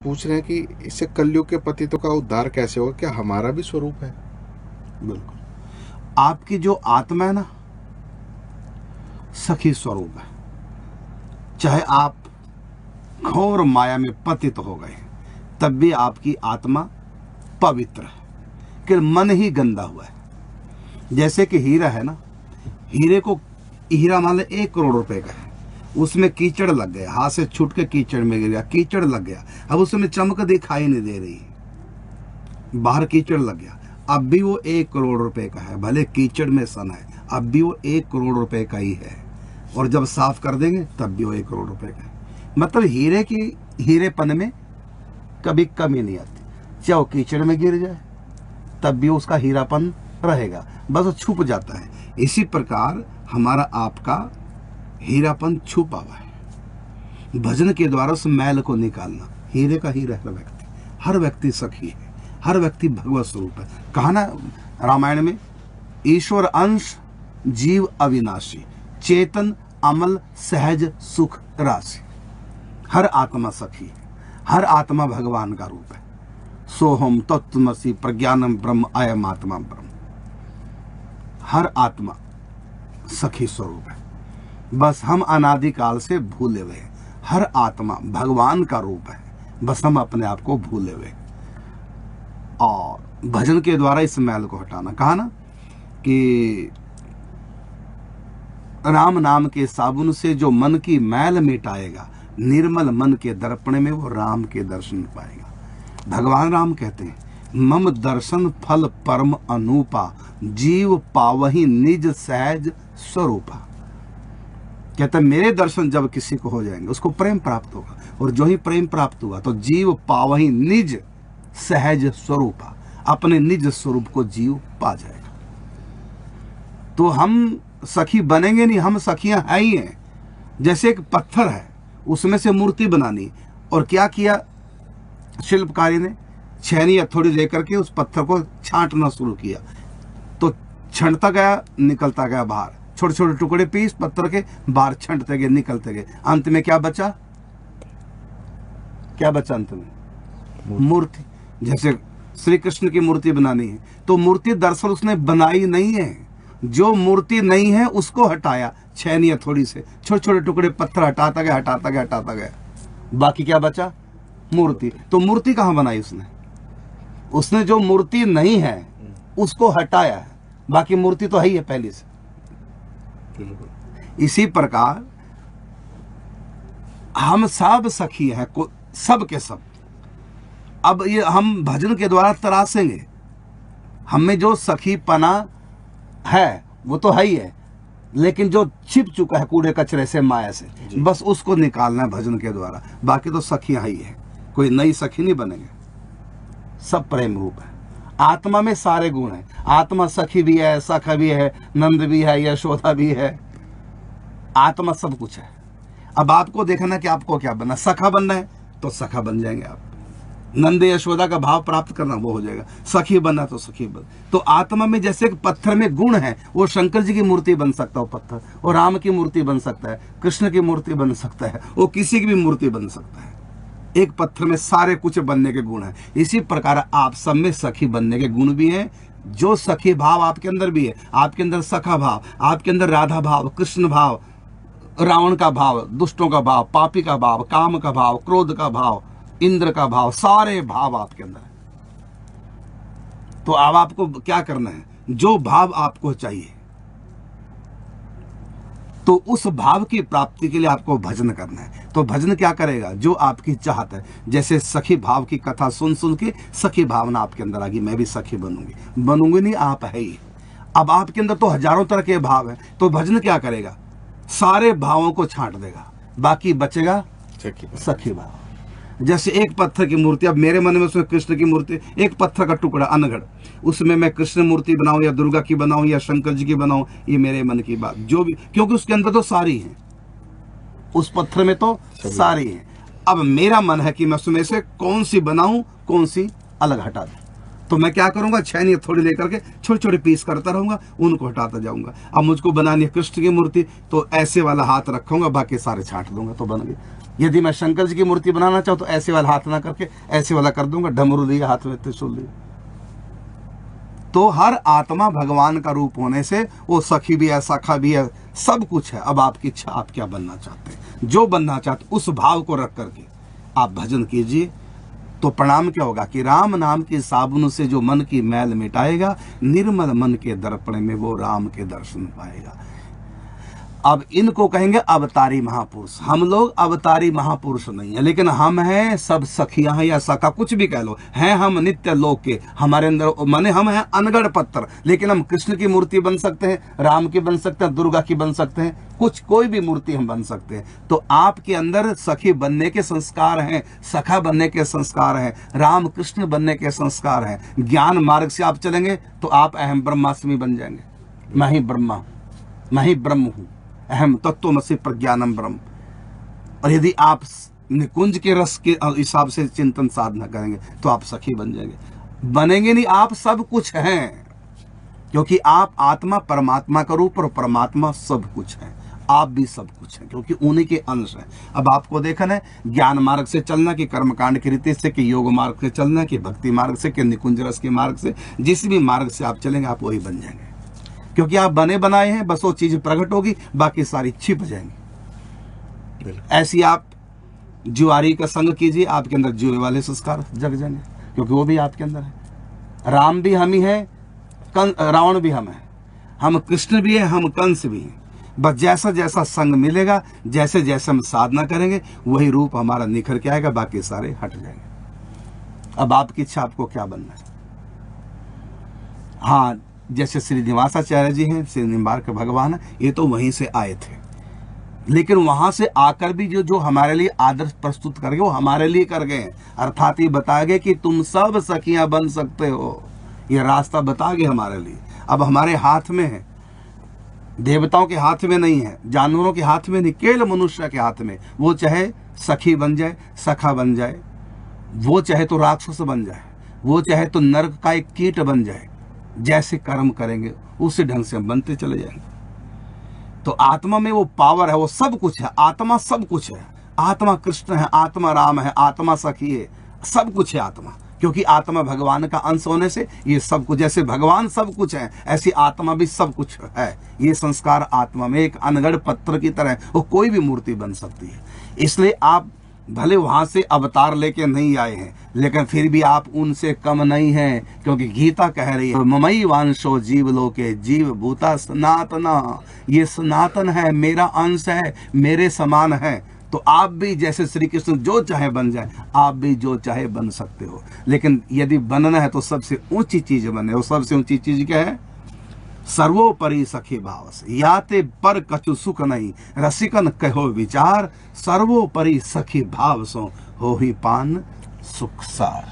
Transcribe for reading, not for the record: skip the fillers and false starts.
पूछ रहे हैं कि इससे कलयुग के पतितों का उद्धार कैसे होगा? क्या हमारा भी स्वरूप है? बिल्कुल। आपकी जो आत्मा है ना, सखी स्वरूप है। चाहे आप घोर माया में पतित हो गए तब भी आपकी आत्मा पवित्र है, कि मन ही गंदा हुआ है। जैसे कि हीरा है ना, हीरे को हीरा मान ले 1 करोड़ रुपए का है, उसमें कीचड़ लग गया, हाथ से छूट के कीचड़ में गिर गया, कीचड़ लग गया, अब उसमें चमक दिखाई नहीं दे रही, बाहर कीचड़ लग गया, अब भी वो 1 करोड़ रुपए का है। भले कीचड़ में सन है, अब भी वो 1 करोड़ रुपए का ही है। और जब साफ कर देंगे तब भी वो 1 करोड़ रुपए का है। मतलब हीरे की हीरेपन में कभी कमी नहीं आती। चाहे वो कीचड़ में गिर जाए तब भी उसका हीरापन रहेगा, बस वो छुप जाता है। इसी प्रकार हमारा आपका हीरापन छुपा हुआ है। भजन के द्वारा उस मैल को निकालना। हीरे का हीरा हर व्यक्ति सखी है, हर व्यक्ति भगवत स्वरूप है। कहा ना रामायण में, ईश्वर अंश जीव अविनाशी, चेतन अमल सहज सुख राशि। हर आत्मा सखी है, हर आत्मा भगवान का रूप है। सोहम तत्वमसि प्रज्ञानम ब्रह्म अयम आत्मा ब्रह्म। हर आत्मा सखी स्वरूप है, बस हम अनादिकाल से भूले हुए हैं। हर आत्मा भगवान का रूप है, बस हम अपने आप को भूले हुए। और भजन के द्वारा इस मैल को हटाना। कहा ना कि राम नाम के साबुन से जो मन की मैल मिटाएगा, निर्मल मन के दर्पण में वो राम के दर्शन पाएगा। भगवान राम कहते हैं, मम दर्शन फल परम अनूपा, जीव पावही निज सहज स्वरूपा। कहते हैं मेरे दर्शन जब किसी को हो जाएंगे उसको प्रेम प्राप्त होगा, और जो ही प्रेम प्राप्त हुआ तो जीव पावही निज सहज स्वरूपा, अपने निज स्वरूप को जीव पा जाएगा। तो हम सखी बनेंगे नहीं, हम सखियां हैं ही हैं। जैसे एक पत्थर है, उसमें से मूर्ति बनानी, और क्या किया शिल्पकारी ने, छेनी हथौड़ी लेकर के उस पत्थर को छांटना शुरू किया, तो छंटता गया, निकलता गया बाहर। छोटे छोटे टुकड़े पीस पत्थर के बाहर छंटते गए, निकलते गए। अंत में क्या बचा? क्या बचा अंत में? मूर्ति। जैसे श्री कृष्ण की मूर्ति बनानी है तो मूर्ति दरअसल उसने बनाई नहीं है, जो मूर्ति नहीं है उसको हटाया छेनी हथौड़ी से, छोटे छोटे टुकड़े पत्थर हटाता गया, हटाता गया, हटाता गया, बाकी क्या बचा? मूर्ति। तो मूर्ति कहां बनाई उसने? उसने जो मूर्ति नहीं है उसको हटाया है, बाकी मूर्ति तो है ही है पहले से। इसी प्रकार हम सब सखी हैं, सब के सब। अब ये हम भजन के द्वारा तरासेंगे, हमें जो सखी पना है वो तो है ही है, लेकिन जो छिप चुका है कूड़े कचरे से, माया से, बस उसको निकालना है भजन के द्वारा। बाकी तो सखियां ही है, कोई नई सखी नहीं बनेंगे, सब प्रेम रूप है। आत्मा में सारे गुण हैं। आत्मा सखी भी है, सखा भी है, नंद भी है, यशोदा भी है, आत्मा सब कुछ है। अब आपको देखना कि आपको क्या बनना। सखा बनना है तो सखा बन जाएंगे आप, नंद यशोदा का भाव प्राप्त करना वो हो जाएगा। सखी बनना तो सखी बन। तो आत्मा में जैसे एक पत्थर में गुण है, वो शंकर जी की मूर्ति बन सकता है वो पत्थर, और राम की मूर्ति बन सकता है, कृष्ण की मूर्ति बन सकता है, वो किसी की भी मूर्ति बन सकता है। एक पत्थर में सारे कुछ बनने के गुण हैं। इसी प्रकार आप सब में सखी बनने के गुण भी हैं। जो सखी भाव आपके अंदर भी है, आपके अंदर सखा भाव, आपके अंदर राधा भाव, कृष्ण भाव, रावण का भाव, दुष्टों का भाव, पापी का भाव, काम का भाव, क्रोध का भाव, इंद्र का भाव, सारे भाव आपके अंदर है। तो अब आपको क्या करना है? जो भाव आपको चाहिए तो उस भाव की प्राप्ति के लिए आपको भजन करना है। तो भजन क्या करेगा? जो आपकी चाहत है। जैसे सखी भाव की कथा सुन सुन के सखी भावना आपके अंदर आ गई, मैं भी सखी बनूंगी नहीं, आप है ही। अब आपके अंदर तो हजारों तरह के भाव है, तो भजन क्या करेगा? सारे भावों को छांट देगा, बाकी बचेगा सखी भाव। जैसे एक पत्थर की मूर्ति, अब मेरे मन में उसमें कृष्ण की मूर्ति, एक पत्थर का टुकड़ा अनगढ़, उसमें मैं कृष्ण मूर्ति बनाऊं या दुर्गा की बनाऊं या शंकर जी की बनाऊं, ये मेरे मन की बात जो भी, क्योंकि उसके अंदर तो सारी है, उस पत्थर में तो सारी है। अब मेरा मन है कि मैं उसमें से कौन सी बनाऊं, कौन सी अलग हटा दूं। तो मैं क्या करूंगा, छैनी थोड़ी लेकर के छोटे छोटे पीस करता रहूंगा, उनको हटाता जाऊंगा। अब मुझको बनानी है कृष्ण की मूर्ति, तो ऐसे वाला हाथ रखूंगा, बाकी सारे छांट दूंगा तो बन गई। यदि मैं शंकर जी की मूर्ति बनाना चाहूँ तो ऐसे वाला हाथ ना करके ऐसे वाला कर दूंगा, डमरू लिया हाथ में, त्रिशूल लिया। तो हर आत्मा भगवान का रूप होने से वो सखी भी है, सखा भी है, सब कुछ है। अब आपकी इच्छा, आप क्या बनना चाहते हैं, जो बनना चाहते उस भाव को रख करके आप भजन कीजिए। तो परिणाम क्या होगा कि राम नाम के साबुन से जो मन की मैल मिटाएगा, निर्मल मन के दर्पण में वो राम के दर्शन पाएगा। अब इनको कहेंगे अवतारी महापुरुष। हम लोग अवतारी महापुरुष नहीं है, लेकिन हम हैं सब सखियां हैं या सखा, कुछ भी कह लो, हैं हम नित्य लोक के। हमारे अंदर माने हम हैं अनगढ़ पत्थर, लेकिन हम कृष्ण की मूर्ति बन सकते हैं, राम की बन सकते हैं, दुर्गा की बन सकते हैं, कुछ कोई भी मूर्ति हम बन सकते हैं। तो आपके अंदर सखी बनने के संस्कार हैं, सखा बनने के संस्कार हैं, राम कृष्ण बनने के संस्कार हैं। ज्ञान मार्ग से आप चलेंगे तो आप अहम ब्रह्मास्मि बन जाएंगे। मैं ही ब्रह्मा, मैं ही ब्रह्म हूं, अहम तत्वमसि प्रज्ञानम ब्रह्म। और यदि आप निकुंज के रस के हिसाब से चिंतन साधना करेंगे तो आप सखी बन जाएंगे। बनेंगे नहीं, आप सब कुछ हैं, क्योंकि आप आत्मा परमात्मा का रूप और परमात्मा सब कुछ है। आप भी सब कुछ हैं, क्योंकि उन्हीं के अंश हैं। अब आपको देखना है, ज्ञान मार्ग से चलना कि कर्मकांड की रीति से, कि योग मार्ग से चलना कि भक्ति मार्ग से, कि निकुंज रस के मार्ग से, जिस भी मार्ग से आप चलेंगे आप वही बन जाएंगे। क्योंकि आप बने बनाए हैं, बस वो चीज प्रकट होगी, बाकी सारी छिप जाएंगी। ऐसी आप जुआरी का संग कीजिए, आपके अंदर जुए वाले संस्कार जग जाएंगे, क्योंकि वो भी आपके अंदर है। राम भी हम ही है, रावण भी हम है, हम कृष्ण भी है, हम कंस भी हैं। बस जैसा जैसा संग मिलेगा, जैसे जैसे हम साधना करेंगे, वही रूप हमारा निखर के आएगा, बाकी सारे हट जाएंगे। अब आपकी इच्छा, आपको क्या बनना है। हाँ, जैसे श्री निवासाचार्य जी हैं, श्री निम्बार्क भगवान है, ये तो वहीं से आए थे, लेकिन वहां से आकर भी जो हमारे लिए आदर्श प्रस्तुत कर गए, वो हमारे लिए कर गए हैं। अर्थात ये बता गए कि तुम सब सखियां बन सकते हो, ये रास्ता बता गए हमारे लिए। अब हमारे हाथ में है, देवताओं के हाथ में नहीं है, जानवरों के हाथ में नहीं, केवल मनुष्य के हाथ में। वो चाहे सखी बन जाए, सखा बन जाए, वो चाहे तो राक्षस बन जाए, वो चाहे तो नरक का एक कीट बन जाए। जैसे कर्म करेंगे उसी ढंग से हम बनते चले जाएंगे। तो आत्मा में वो पावर है, वो सब कुछ है। आत्मा सब कुछ है, आत्मा कृष्ण है, आत्मा राम है, आत्मा सखी है, सब कुछ है आत्मा। क्योंकि आत्मा भगवान का अंश होने से ये सब कुछ, जैसे भगवान सब कुछ है, ऐसी आत्मा भी सब कुछ है। ये संस्कार आत्मा में एक अनगढ़ पत्थर की तरह, वो कोई भी मूर्ति बन सकती है। इसलिए आप भले वहां से अवतार लेके नहीं आए हैं, लेकिन फिर भी आप उनसे कम नहीं हैं, क्योंकि गीता कह रही है, ममई वांशो जीव लोके जीव भूता सनातना। ये सनातन है, मेरा अंश है, मेरे समान है। तो आप भी जैसे श्री कृष्ण जो चाहे बन जाए, आप भी जो चाहे बन सकते हो। लेकिन यदि बनना है तो सबसे ऊंची चीज बने। और सबसे ऊंची चीज क्या है? सर्वोपरि सखी भाव से, याते पर कछु सुख नहीं, रसिकन कहो विचार, सर्वोपरि सखी भाव सो हो ही पान सुख सार।